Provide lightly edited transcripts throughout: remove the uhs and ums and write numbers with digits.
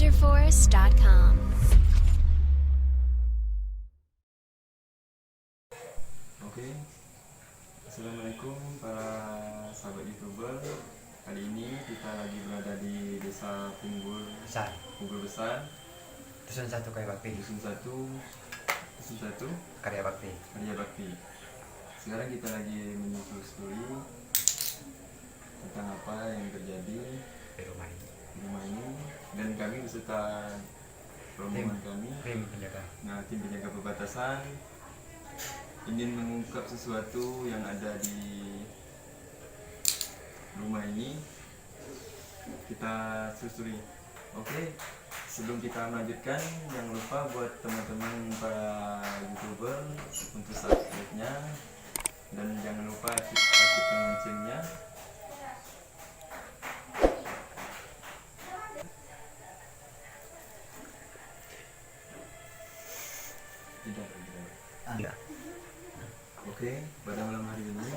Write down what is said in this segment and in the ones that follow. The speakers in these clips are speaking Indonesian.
SoldierForce.com. Oke, Assalamualaikum para sahabat YouTuber. Kali ini kita lagi berada di desa Punggul Besar, Dusun satu Karya Bakti. Dusun satu Karya Bakti. Karya Bakti. Sekarang kita lagi menyusuri tentang apa yang terjadi Di rumah ini. Dan kami beserta rombongan kami, Tim penjaga. tim penjaga perbatasan, ingin mengungkap sesuatu yang ada di rumah ini. Kita susuri. Oke, sebelum kita melanjutkan, jangan lupa buat teman-teman para YouTuber untuk subscribe-nya, dan jangan lupa aktifkan loncengnya. Tidak. Oke, pada malam hari ini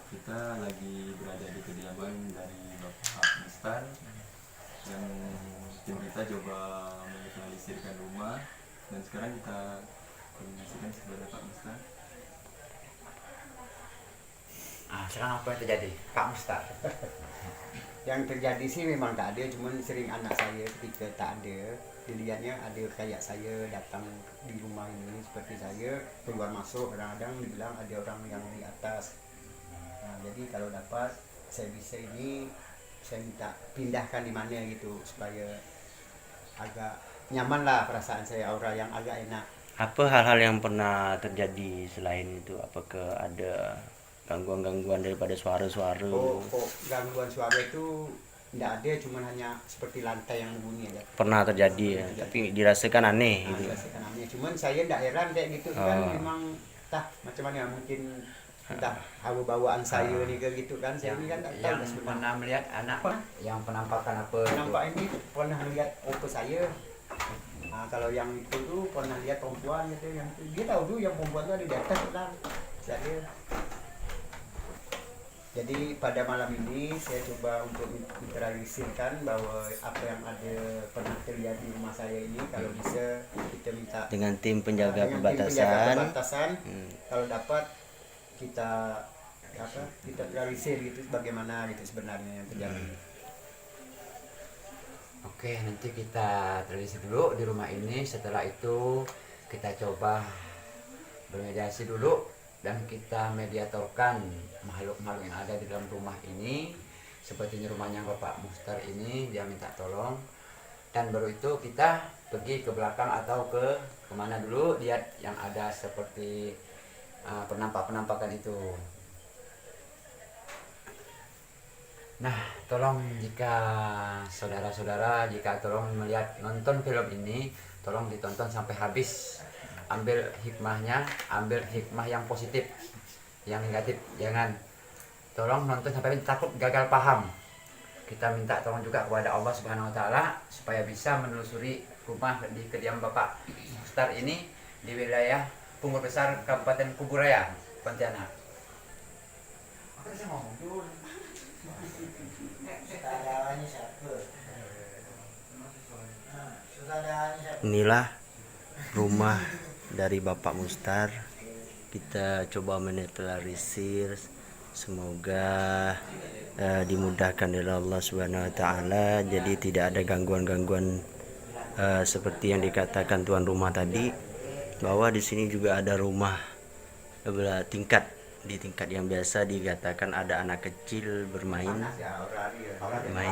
kita lagi berada di kediaman dari Bapak Mustar, yang tim kita coba menginventarisirkan rumah, dan sekarang kita koordinasikan kepada Pak Mustar. Sekarang apa yang terjadi, Pak Mustar? Yang terjadi sih memang tak ada, cuman sering anak saya ketika tak ada, dilihatnya ada kayak saya datang di rumah ini seperti saya keluar masuk, kadang-kadang dibilang ada orang yang di atas. Nah, jadi kalau dapat saya bisa ini, saya minta pindahkan di mana gitu supaya agak nyaman lah perasaan saya, aura yang agak enak. Apa hal-hal yang pernah terjadi selain itu? Apakah ada gangguan-gangguan daripada suara-suara? Oh, gangguan suara itu tidak ada, cuman hanya seperti lantai yang bunyi aja. Pernah terjadi ya, tapi dirasakan aneh Nah, gitu. dirasakan aneh. Cuman saya tidak heran kayak gitu kan, memang entah macam mana, mungkin entah hawa bawaan saya nih ke gitu kan, saya ini kan tak tahu Yang sebenarnya. pernah melihat anak, yang penampakan apa? Nampak ini pernah lihat opa saya. Nah, kalau yang itu tuh pernah lihat perempuan gitu, yang itu dia tahu tuh yang perempuan tuh ada di atas lah. Saya. Jadi pada malam ini saya coba untuk menetralisirkan bahwa apa yang ada pernah terjadi di rumah saya ini, kalau bisa kita minta Dengan tim penjaga dengan tim penjaga perbatasan. perbatasan, kalau dapat kita kita realisir gitu bagaimana gitu sebenarnya yang terjadi. Oke, nanti kita telisik dulu di rumah ini. Setelah itu kita coba bermediasi dulu, dan kita mediatorkan makhluk-makhluk yang ada di dalam rumah ini. Seperti rumahnya Bapak Mustar ini, dia minta tolong, dan baru itu kita pergi ke belakang atau ke kemana dulu, lihat yang ada seperti penampak-penampakan itu. Nah, tolong jika saudara-saudara tolong melihat nonton film ini, tolong ditonton sampai habis. Ambil hikmahnya, ambil hikmah yang positif, yang negatif jangan. Tolong nonton sampai takut gagal paham. Kita minta tolong juga kepada Allah Subhanahu wa taala supaya bisa menelusuri rumah di kediaman Bapak Mustar ini di wilayah Punggul Besar, Kabupaten Kuburaya, Pontianak. Apa saya ngomong dulu? Inilah rumah dari Bapak Mustar. Kita coba menetralisir, semoga dimudahkan oleh Allah Subhanahu wa taala. Jadi tidak ada gangguan-gangguan seperti yang dikatakan tuan rumah tadi, bahwa di sini juga ada rumah tingkat. Di tingkat yang biasa dikatakan ada anak kecil bermain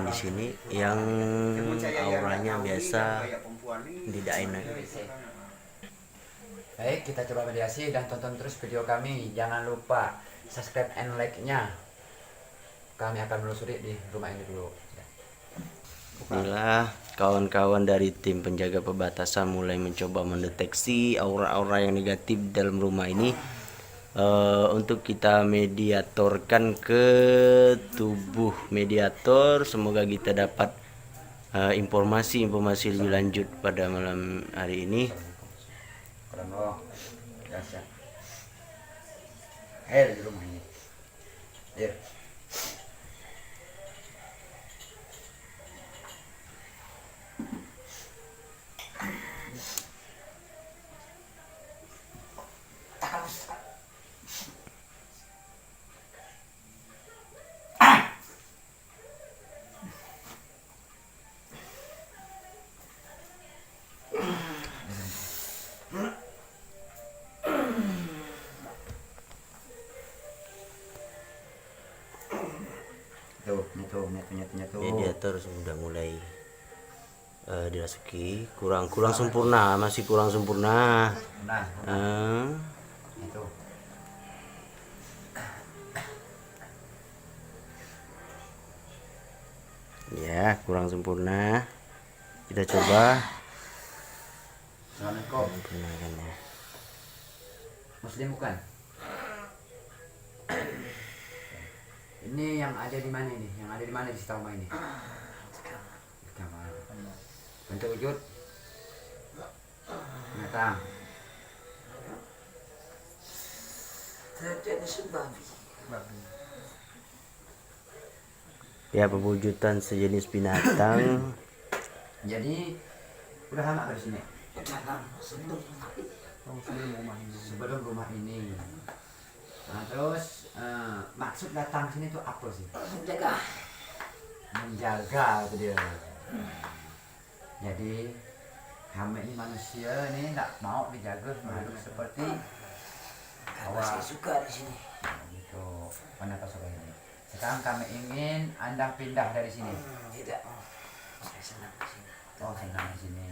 di sini yang auranya biasa tidak enak. Baik, kita coba mediasi dan tonton terus video kami. Jangan lupa subscribe and like-nya. Kami akan menelusuri di rumah ini dulu. Inilah kawan-kawan dari tim penjaga perbatasan mulai mencoba mendeteksi aura-aura yang negatif dalam rumah ini, untuk kita mediatorkan ke tubuh mediator. Semoga kita dapat informasi-informasi lebih lanjut pada malam hari ini. Di rumah ini. tuh tuh. Mediator sudah mulai dirasuki, kurang sempurna, masih kurang sempurna. Nah, Eh, itu. ya kurang sempurna, kita coba Assalamualaikum. sempurnakannya. Muslim bukan? Ini yang ada di mana ini? Yang ada di mana di rumah ini? Di kamar. Bentuk wujud binatang. Ya, pewujudan sejenis binatang. Jadi udah lama dari sini. Sebelum rumah ini. Nah, terus maksud datang sini tuh apa sih? Menjaga itu dia. Jadi kami ini manusia ini tidak mau dijaga makhluk seperti Saya suka di sini. itu mana suka ini. Sekarang kami ingin Anda pindah dari sini. Tidak. Saya senang di sini. Oh, senang di sini.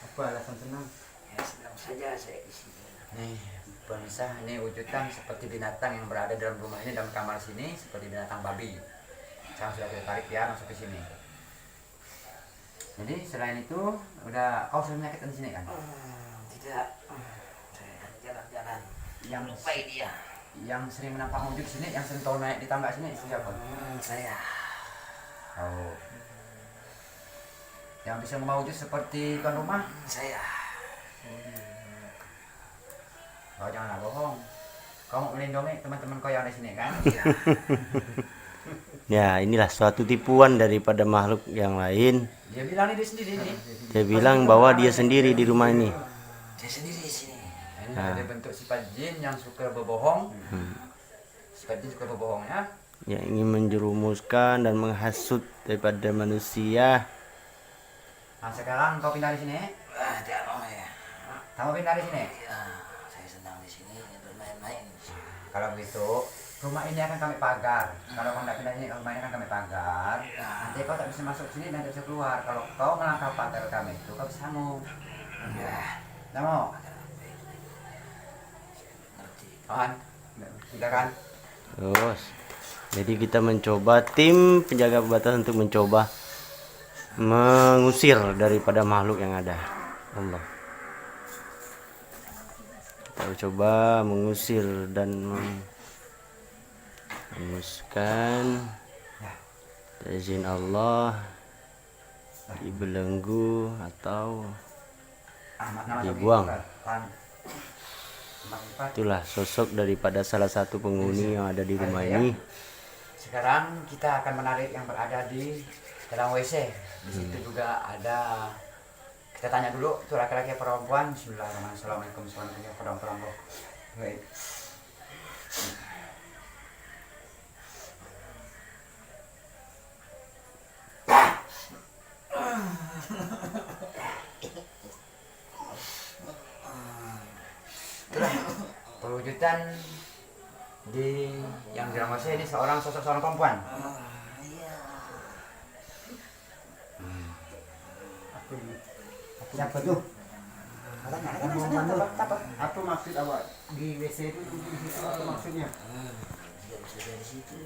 Apa alasan senang? Ya senang saja saya di sini. Nih, pemirsa, ini wujudan seperti binatang yang berada dalam rumah ini, dalam kamar sini, seperti binatang babi. Sekarang sudah kita tarik dia masuk ke sini. Jadi selain itu, udah kau sering menyakitkan di sini kan? Tidak. Saya hanya jalan-jalan. Yang Lupai dia. yang sering menampak wujud di sini, yang sering tahu naik di tangga sini siapa? Saya. Oh. Yang bisa membawa wujud seperti tuan rumah? Saya. Kau janganlah bohong. Kau mau melindungi teman-teman kau yang di sini kan? Iya. Ya, inilah suatu tipuan daripada makhluk yang lain. Dia bilang ini dia sendiri nih. Dia bilang bahwa dia sendiri di rumah ini. Saya sendiri di sini. Ini ada bentuk sifat jin yang suka berbohong. Sifat jin suka berbohong ya. Yang ingin menjerumuskan dan menghasut daripada manusia. Nah sekarang kau pindah di sini. Tidak mau ya. Kamu pindah di sini. Ya, saya senang di sini bermain-main. Kalau begitu, rumah ini akan kami pagar. Kalau kau tidak pindah sini, rumah ini akan kami pagar. Nanti kau tak bisa masuk sini dan tak bisa keluar. Kalau kau melangkah pagar kami itu, kau bisa mau. Ya, Tak mau? ngerti. Kawan? Tidak kan? Terus, jadi kita mencoba, tim penjaga perbatasan untuk mencoba mengusir daripada makhluk yang ada. Allah. Kita coba mengusir dan memuskan izin Allah dibelenggu atau dibuang. Itulah sosok daripada salah satu penghuni yang ada di rumah ini. Sekarang kita akan menarik yang berada di dalam WC. Di situ juga ada. Kita tanya dulu itu laki-laki atau perempuan. Bismillahirrahmanirrahim. Assalamualaikum warahmatullahi wabarakatuh. Baik. Itulah perwujudan di yang dalam WC ini seorang perempuan. Siapa tuh? Apa maksud awak di WC itu duduk di situ? Apa maksudnya? Tidak bisa dari situ.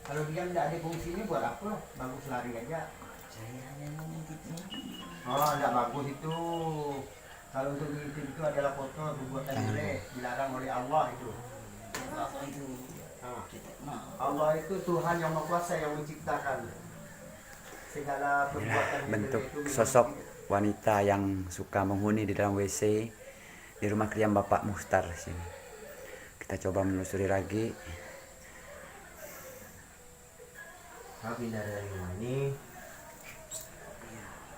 Kalau dia tidak ada fungsinya buat apa? Bagus lari aja. Saya hanya mau mimpi-mimpi. Oh, tidak bagus itu. Kalau untuk ngintip itu adalah foto perbuatan jelek, dilarang oleh Allah itu. Apa itu? Nah, Tidak mau. Allah itu Tuhan yang Maha Kuasa yang menciptakan segala perbuatan yang Bentuk jelek itu memang sosok wanita yang suka menghuni di dalam WC di rumah kediaman Bapak Mustar sini. Kita coba menelusuri lagi. Kau pindah dari rumah ini,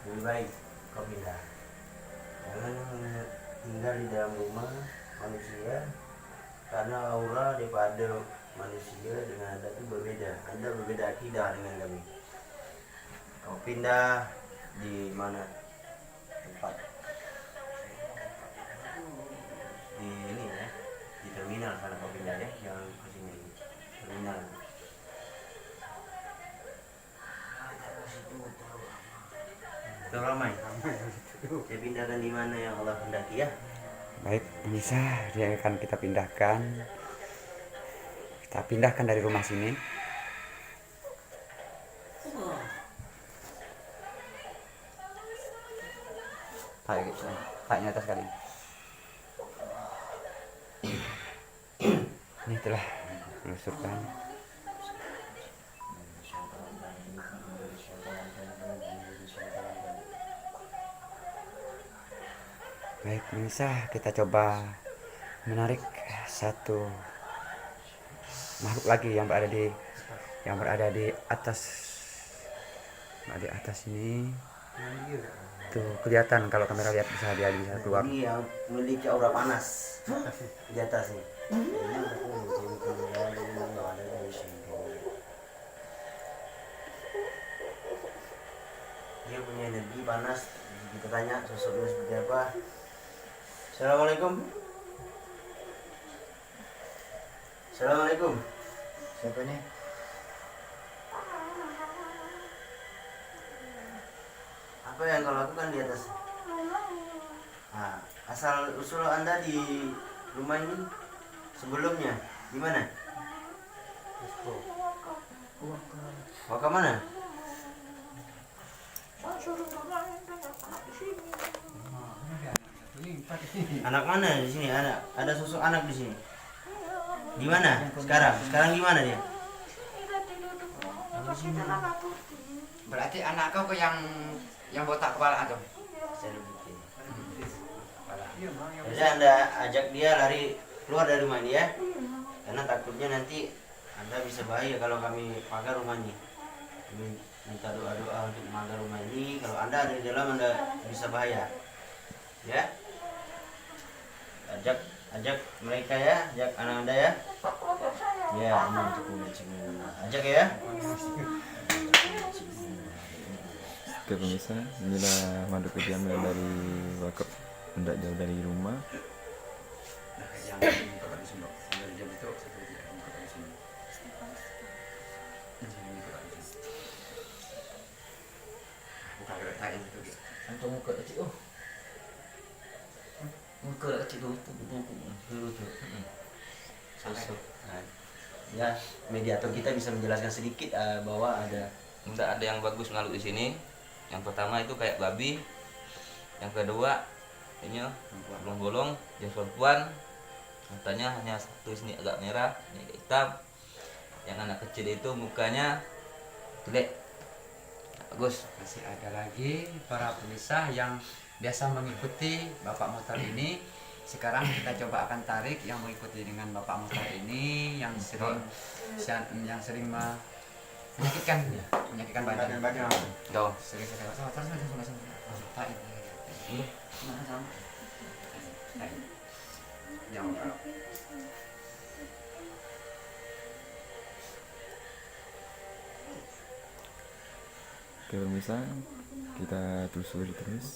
lebih baik kau pindah. Jangan tinggal di dalam rumah manusia, karena aura daripada manusia dengan Anda itu berbeda. Anda berbeda akidah dengan kami. Kau pindah di mana tempat? Di ini ya, di terminal sana kau pindah ya, jangan ke sini. Terminal. Tetap ramai. Saya pindahkan di mana yang Allah hendaki ya. Baik, pemirsa, dia akan kita pindahkan. Kita pindahkan dari rumah sini. Paknya atas kali. Ini telah melusurkan. Baik, pemirsa, kita coba menarik satu makhluk lagi yang berada di atas. Di atas ini. Tuh kelihatan kalau kamera lihat bisa keluar. Ini yang memiliki aura panas di atas nih. Dia punya energi panas. Kita tanya sosoknya seperti apa. Assalamualaikum. Assalamualaikum. Siapa nih? Apa yang kau lakukan di atas? Nah, asal usul Anda di rumah ini sebelumnya di mana? Waka mana? Anak mana di sini? Ada sosok anak di sini. Di mana? Sekarang di mana dia? Berarti anak kau yang botak kepala atau? Saya lupa. Jadi Anda ajak dia lari keluar dari rumah ini ya. Karena takutnya nanti Anda bisa bahaya kalau kami pagar rumahnya. Kami minta doa-doa untuk pagar rumah ini. Kalau Anda ada di dalam Anda bisa bahaya. Ya. Ajak mereka ya, ajak anak Anda ya. Ya, ini untuk ajak ya. Oke pemirsa, inilah makhluk kediaman dari wakaf tidak jauh dari rumah. Antum muka kecil oh. Muka kecil tuh. Sosok. Nah, ya, mediator kita bisa menjelaskan sedikit bahwa ada Tidak ada yang bagus ngalut di sini. Yang pertama itu kayak babi. Yang kedua ini bolong-bolong, jenis perempuan. Matanya hanya satu sini agak merah, ini agak hitam. Yang anak kecil itu mukanya jelek. Bagus. Masih ada lagi para pemirsa yang biasa mengikuti Bapak Muhtar ini. Sekarang kita coba akan tarik yang mengikuti dengan Bapak Muhtar ini yang sering menyakitkan badan. Tuh. Sering Oke pemirsa, kita telusuri terus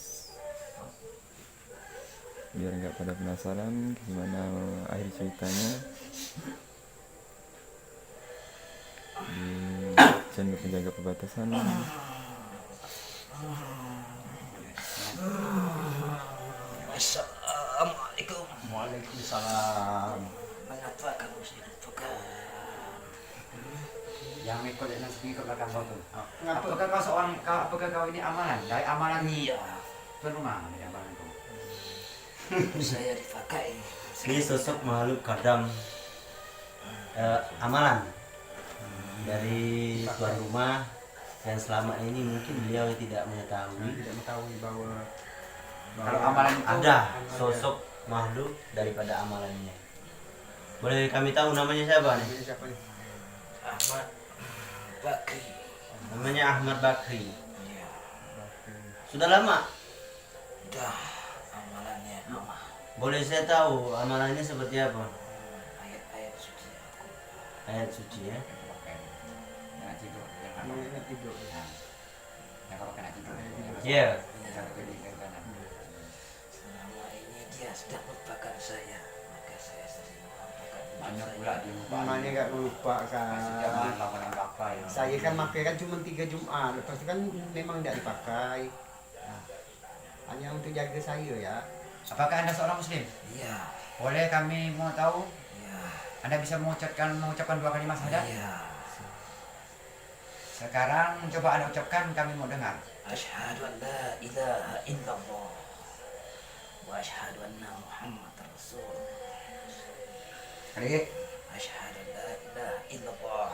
biar nggak pada penasaran gimana akhir ceritanya di channel penjaga perbatasan. Assalamualaikum. Waalaikumsalam. Mengapa kamu sibuk pekan? yang ikut belakang kau tuh. Ngapa? Apakah kau ini amalan? Dari amalan Iya, tuan rumah dari amalan itu. saya dipakai. ini sosok makhluk kadam amalan dari tuan rumah yang selama ini mungkin beliau tidak mengetahui Tidak mengetahui bahwa Kalau amalan itu ada sosok makhluk daripada amalannya. Boleh kami tahu namanya siapa nih? Ini siapa nih? Ahmad Bakri. Namanya Ahmad Bakri. Iya, Sudah lama. udah amalannya lama. Boleh saya tahu amalannya seperti apa? Ayat-ayat suci aku. Ayat suci ya. Jangan tidur, Ini tidur. yang kalau kena tidur. Iya. Jangan pilih ke kanan. Selama ini dia sudah melupakan saya, maka saya sering melupakan Banyak saya. pula di lupa. Namanya gak lupa Jangan kan. lakukan bakal. Saya kan pakai kan cuma 3 Jumat. Lepas itu kan memang tidak dipakai. hanya untuk jaga saya ya. Apakah Anda seorang muslim? Iya. Boleh kami mau tahu? Iya. Anda bisa mengucapkan 2 kalimat syahadat? Iya. Sekarang coba Anda ucapkan, kami mau dengar. Asyhadu an la ilaha illallah wa asyhadu anna Muhammadar Rasulullah. Kali. Asyhadu an la ilaha illallah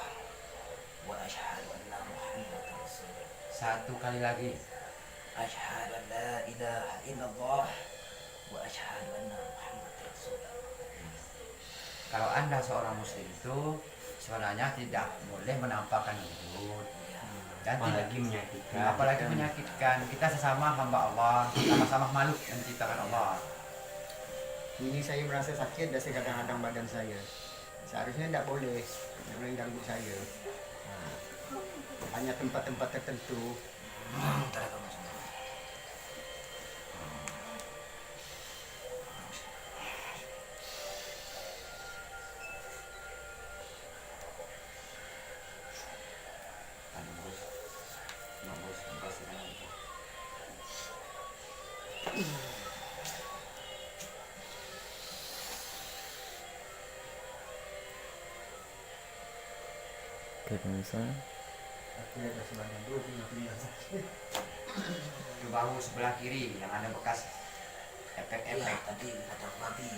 wa asyhadu anna Muhammadar Rasulullah. 1 kali lagi. Asyhadu an la ilaha illallah wa asyhadu anna Muhammadar Rasulullah. Kalau Anda seorang muslim itu sebenarnya tidak boleh menampakkan wujud dan Apalagi menyakitkan. apalagi menyakitkan. Kita sesama hamba Allah, sama-sama makhluk yang diciptakan Allah. Ini saya merasa sakit dan kadang-kadang badan saya. Seharusnya tidak boleh mengganggu saya. Hanya tempat-tempat tertentu. Ntar kamu semua. Di bahu sebelah kiri yang ada bekas Iya, efek-efek. tadi kata babi.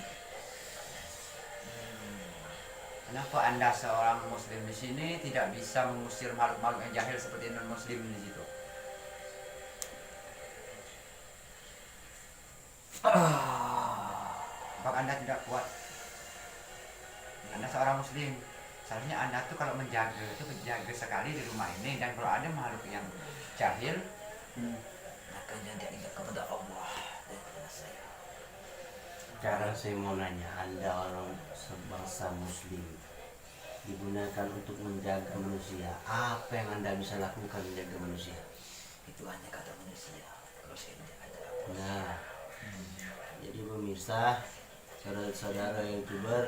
Kenapa Anda seorang muslim di sini tidak bisa mengusir makhluk-makhluk yang jahil seperti non muslim di situ? Apakah Anda tidak kuat? Anda seorang muslim. Seharusnya Anda tuh kalau menjaga itu menjaga sekali di rumah ini, dan kalau ada makhluk yang jahil, Makanya dia ingat kepada Allah dan kepada saya. Sekarang saya mau nanya, Anda orang sebangsa muslim digunakan untuk menjaga manusia, apa yang Anda bisa lakukan menjaga manusia? Itu hanya kata manusia. Kalau saya tidak ada apa. Nah, jadi pemirsa, saudara-saudara YouTuber,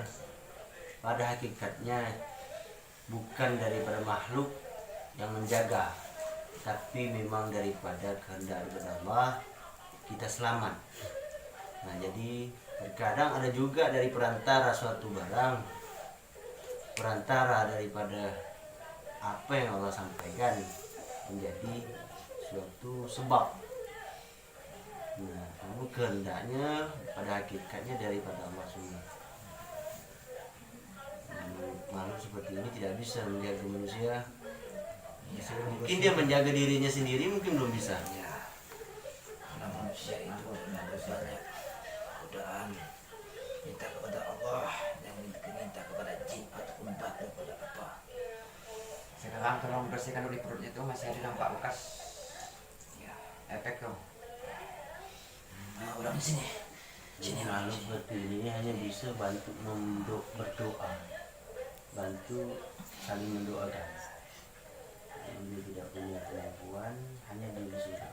pada hakikatnya bukan daripada makhluk yang menjaga, tapi memang daripada kehendak daripada Allah kita selamat. Nah, jadi terkadang ada juga dari perantara suatu barang, perantara daripada apa yang Allah sampaikan menjadi suatu sebab. Nah, namun kehendaknya pada hakikatnya daripada Allah semua. Makhluk seperti ini tidak bisa menjaga manusia. Mungkin dia menjaga dirinya sendiri, mungkin belum bisa. Ya, karena manusia itu ada banyak godaan. Minta kepada Allah, yang minta kepada jin ataupun batu pada apa. sekarang tolong bersihkan dulu di perutnya itu, masih ada nampak bekas Ya, efek tuh. nah orang di sini. Sini Makhluk sini. seperti ini hanya bisa bantu berdoa, bantu saling mendoakan. Dia tidak punya kemampuan, hanya diri sendiri.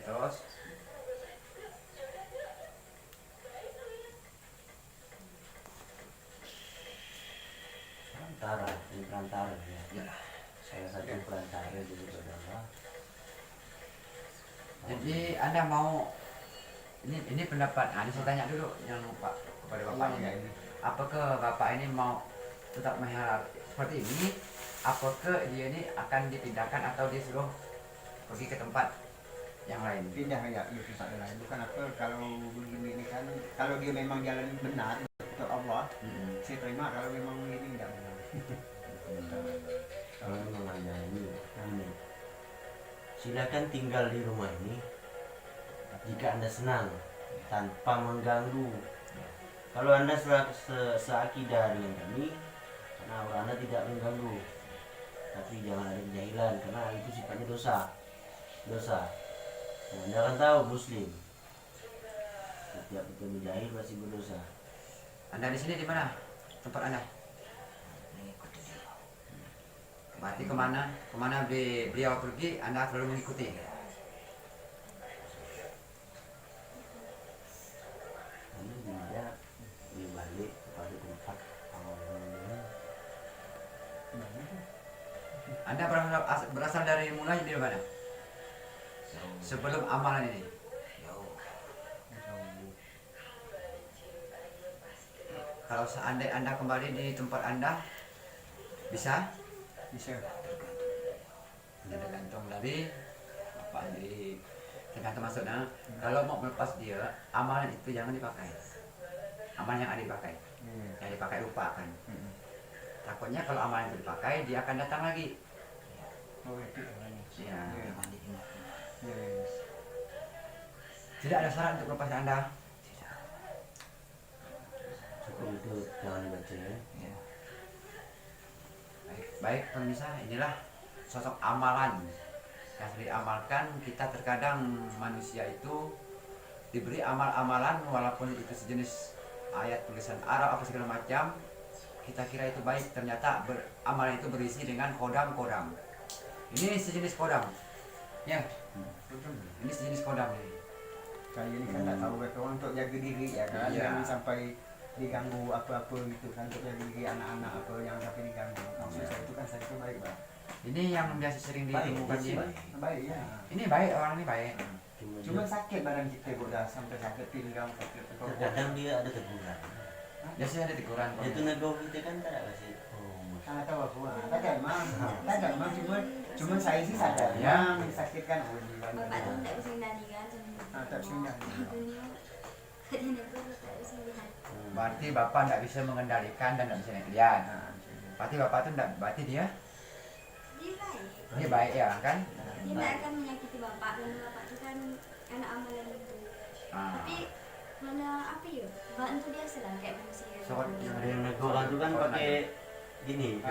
Terus Perantara, ini perantara ya. Ya, Salah satu perantara dari Allah. jadi Anda mau ini pendapat, ini saya tanya dulu yang Pak kepada Bapak ini. Apakah Bapak ini mau tetap mengharap seperti ini? Apakah dia ini akan dipindahkan atau disuruh pergi ke tempat yang lain? Pindah ya, ya tempat lain. Bukan apa kalau begini ini kan, kalau dia memang jalan benar untuk Allah, saya terima. Kalau memang ini enggak benar. Kalau memang Anda ini, silakan tinggal di rumah ini jika Anda senang tanpa mengganggu. Kalau Anda seakidah dengan kami, karena Anda tidak mengganggu, tapi jangan ada kejahilan karena itu sifatnya dosa. Nah, Anda kan tahu Muslim, setiap kita menjahil pasti berdosa. Anda di sini di mana tempat Anda? mengikuti dia. Berarti kemana beliau pergi, Anda selalu mengikuti. Lalu dia dibalik kepada tempat awalnya. Anda berasal dari mulai dari mana? sebelum amalan ini. Jauh. Kalau seandainya Anda kembali di tempat Anda, bisa? Bisa. Tergantung dari Bapak sendiri. Tergantung maksudnya, kalau mau melepas dia, amalan itu jangan dipakai. Amalan yang ada dipakai, yang dipakai lupakan. Takutnya kalau amalan itu dipakai, dia akan datang lagi. Oh, itu namanya. Ya. Jangan diingat. Yes. Tidak ada syarat untuk lepas Anda. Cukup itu jangan dibaca ya. Ya. Baik pemirsa, inilah sosok amalan yang sering diamalkan. Kita terkadang manusia itu diberi amal-amalan walaupun itu sejenis ayat tulisan Arab apa segala macam, kita kira itu baik, ternyata amalan itu berisi dengan kodam-kodam. Ini sejenis kodam ya, ini sejenis kodam ini. Saya ini kan tak tahu orang untuk jaga diri ya kan, Iya. jangan sampai diganggu apa-apa gitu kan, untuk jaga diri anak-anak apa yang sampai diganggu. Maksud saya itu kan saya itu baik Pak. Ini yang biasa sering ditemukan sih, ini. baik. Baik ya. Ini baik, orang ini baik. Cuma sakit badan kita udah sampai sakit pinggang, sakit Terkadang dia ada teguran. Biasanya ada teguran. Itu nego kita kan tak ada kasih. Oh, Ah, tahu aku. Tak ada mah cuma saya sih sadar Ya. yang sakit kan oh di Bapak tuh tidak bisa nandingan sama Ah, tak bisa nandingan. dunia. Kadang itu tidak bisa lihat. Berarti Bapak tidak bisa mengendalikan dan tidak bisa lihat. Berarti Bapak itu tidak, berarti dia Dia baik. baik ya kan? Dia tidak akan menyakiti bapak karena bapak itu kan anak amalan itu. Ah. Tapi mana apa ya? Bantu dia sedang kayak manusia. So, Ada yang nego orang tu kan pakai gini,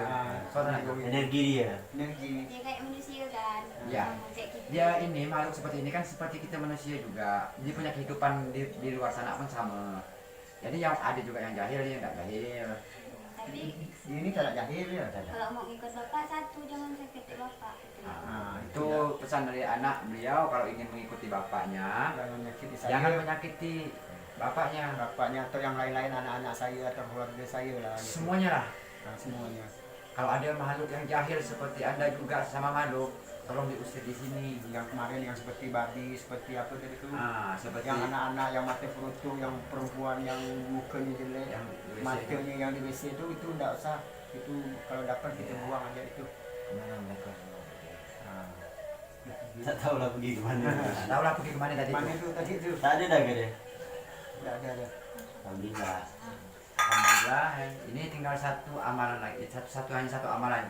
Soalnya energi dia. Energi. Dia kayak manusia kan. Ya. Sama kayak kita. dia ini makhluk seperti ini kan seperti kita manusia juga. Dia punya kehidupan di luar sana pun sama. Jadi yang ada juga yang jahil, yang tidak jahil. Tapi Ini tak jahil ya. kalau mau ikut bapak satu jangan sakiti bapak. Nah, itu pesan dari anak beliau kalau ingin mengikuti bapaknya, Jangan menyakiti saya. jangan menyakiti bapaknya. bapaknya atau yang lain-lain anak-anak saya atau keluarga saya lah. Gitu. Semuanya lah. Nah, semuanya. Kalau ada makhluk yang jahil seperti Anda juga sama makhluk, tolong diusir di sini. Yang kemarin yang seperti babi, seperti apa tadi itu. Ah, seperti Yang anak-anak yang mata perutuh, yang perempuan yang mukanya jelek, yang di WC. matanya yang di WC itu enggak usah. Itu kalau dapat kita buang aja itu. Kemana mereka? Tak tahu lah pergi ke mana. Nah, tahu lah pergi kemana tadi Mana itu. itu tadi itu? Tak ada dah ke dia. Enggak ada. Alhamdulillah. Alhamdulillah, ini tinggal satu amalan lagi, hanya satu amalan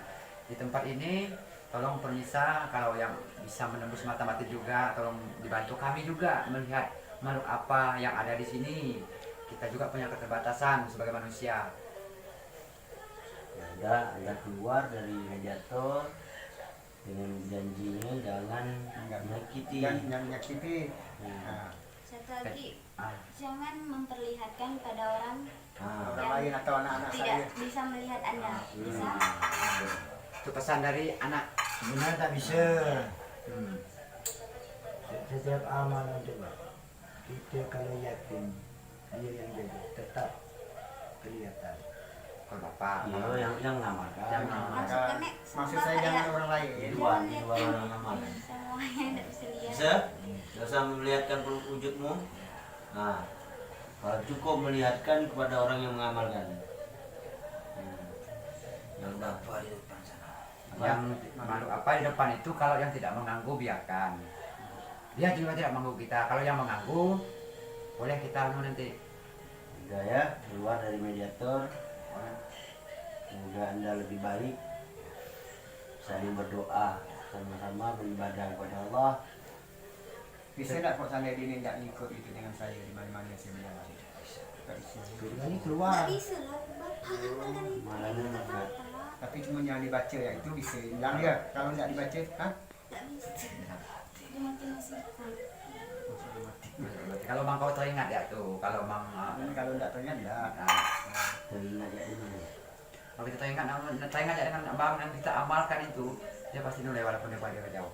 di tempat ini. Tolong pemirsa, kalau yang bisa menembus mata-mata juga, tolong dibantu kami juga melihat makhluk apa yang ada di sini. Kita juga punya keterbatasan sebagai manusia. Ya udah, Anda keluar dari mediator dengan janjinya jangan menyakiti. Jangan menyakiti. Hmm. Satu lagi, Ah, jangan memperlihatkan pada orang Ah. Orang lain atau anak-anak tidak saya. bisa melihat Anda. Bisa? itu pesan dari anak. Sebenarnya tak bisa. Hmm. Setiap amalan coba kita kalau yakin dia yang jadi tetap kelihatan. Kalau bapak, Iya, yang ngamalkan. Yang ngamalkan. Maksudnya Nek, Maksud Bapak saya ya, jangan orang lain. Di jangan luar lihatin orang ngamalkan. semuanya tidak bisa lihat. Bisa? Tidak usah melihatkan wujudmu. Nah, kalau cukup melihatkan kepada orang yang mengamalkan. Yang bapak di depan sana. yang makhluk apa di depan itu kalau yang tidak mengganggu biarkan. Dia juga tidak mengganggu kita. Kalau yang mengganggu boleh kita nanti. Udah ya, keluar dari mediator. Semoga Anda lebih baik. Saling berdoa sama-sama beribadah kepada Allah. Bisa enggak kok sampai ini enggak ngikut itu dengan saya di mana-mana saya berjalan. Tak bisa. Ini keluar. Tidak bisa lah, Bapak kan itu Malahnya ikut enggak. Bapak. Tapi cuma yang dibaca ya itu bisa. Bilang dia kalau enggak dibaca, hah? Tidak bisa. Dia mati masih ikut. Kalau Mang kau teringat ya tuh, kalau Mang Ini kalau enggak tanya enggak. nah, Teringat ya ini. kalau kita teringat ya dengan Bang yang kita amalkan itu, dia pasti noleh walaupun dia pada jauh.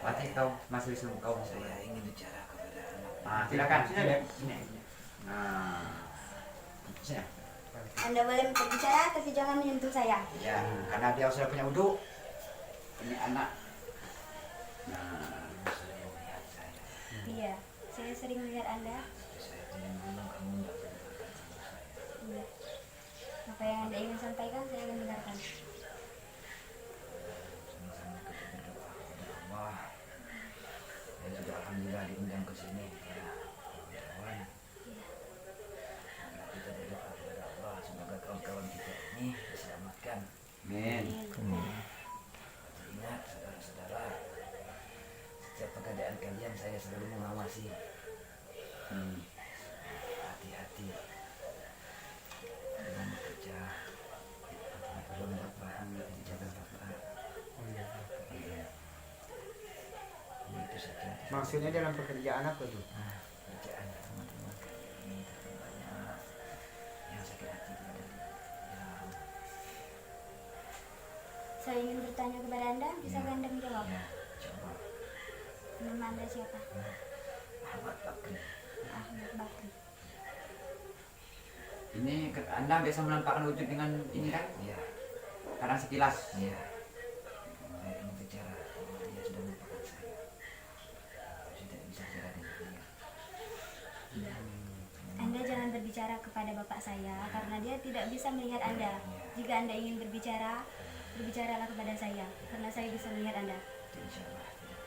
Berarti kau masih bisa kau. Saya ingin bicara kepada anak. Ah, silakan. Sini. Nah. Sini. Anda boleh berbicara tapi jangan menyentuh saya. Ya, karena dia sudah punya uduk. Ini anak. Nah, Saya sering melihat Anda. Saya tidak ngomong, kamu tidak mendengarkan sama saya. Iya. Apa yang Anda ingin sampaikan, saya akan dengarkan. Sama-sama kita berdoa kepada Allah. Saya sudah alhamdulillah diundang ke sini ya kawan-kawan. Mari kita berdoa kepada Allah semoga kawan-kawan kita ini diselamatkan. Amin. Ingat saudara-saudara, setiap pekerjaan kalian saya selalu mengawasi. Hati-hati dalam bekerja. Belum bapak dijaga bapak. Itu saja. Maksudnya dalam pekerjaan apa tuh? Kerjaan teman-teman kali ini terlalu banyak yang sakit hati kepada dia. Saya ingin bertanya kepada Anda, bisa Anda menjawab? Ya, coba Nama Anda siapa? Ahmad Bakri. Ahmad Bakri. Ini Anda biasa menampakkan wujud dengan ini kan? Iya, Kadang sekilas. iya. Saya ingin bicara, dia sudah melupakan saya. Saya tidak bisa bicara dengan dia. Anda jangan berbicara kepada bapak saya karena dia tidak bisa melihat Anda. Jika Anda ingin berbicara, berbicaralah kepada saya karena saya bisa melihat Anda. Insya Allah tidak.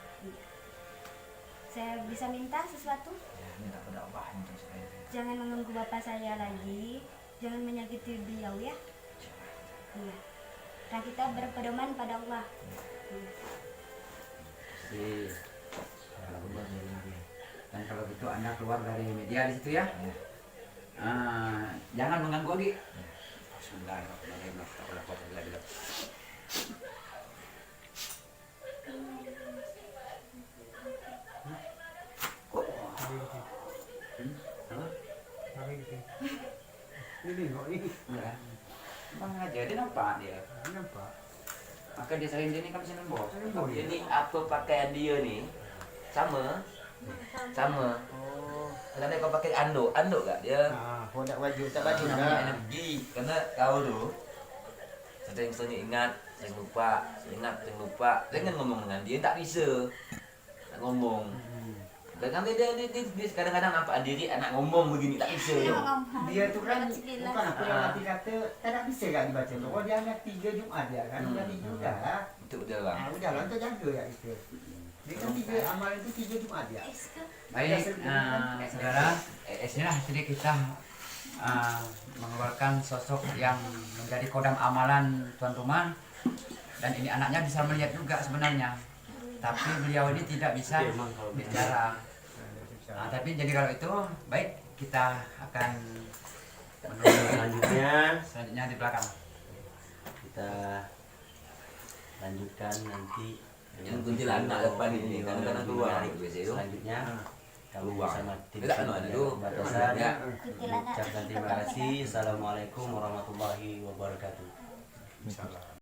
Saya bisa minta sesuatu? Ya, minta pada Allah untuk saya. Jangan mengganggu bapak saya lagi. Jangan menyakiti beliau ya. Insya Allah tidak. Iya. Nah, kita berpedoman pada Allah. Iya. Sih. Dan kalau gitu Anda keluar dari media di situ ya. Ya. Jangan mengganggu lagi. Bismillahirrahmanirrahim. Ini kok ini. Ya. Bang aja dia nampak dia. Nampak. Maka dia sering ini kan sini bos. Jadi apa pakaian dia nih sama sama. Oh. Karena kau pakai anduk gak dia? Nah, kau tak baju tak baju Namanya dah. energi. Karena kau tuh sering ingat, sering lupa, sering lupa. Jangan ngomong dengan dia tak bisa. Tak ngomong. Dan kan dia kadang-kadang nampak diri anak ngomong begini tak bisa. Dia tuh kan Sekilas. bukan aku yang mati kata tak bisa kan dibaca tu. Oh dia hanya 3 Jumaat dia kan. Berarti juga lah. Itu udah bang. Ah, udah lah untuk jaga ya itu. Dia kan 3 amal itu 3 Jumaat dia. Baik, saudara, inilah jadi kita mengeluarkan sosok yang menjadi kodam amalan tuan rumah, dan ini anaknya bisa melihat juga sebenarnya, tapi beliau ini tidak bisa bicara. Tapi jadi kalau itu baik, kita akan menunggu selanjutnya di belakang. Kita lanjutkan nanti Yang kuntilanak depan ini kadang-kadang keluar biasa itu. selanjutnya kami Keluar. bersama tim Tidak, ada dulu. batasan Ya. mengucapkan terima kasih. Assalamualaikum warahmatullahi wabarakatuh. Insyaallah.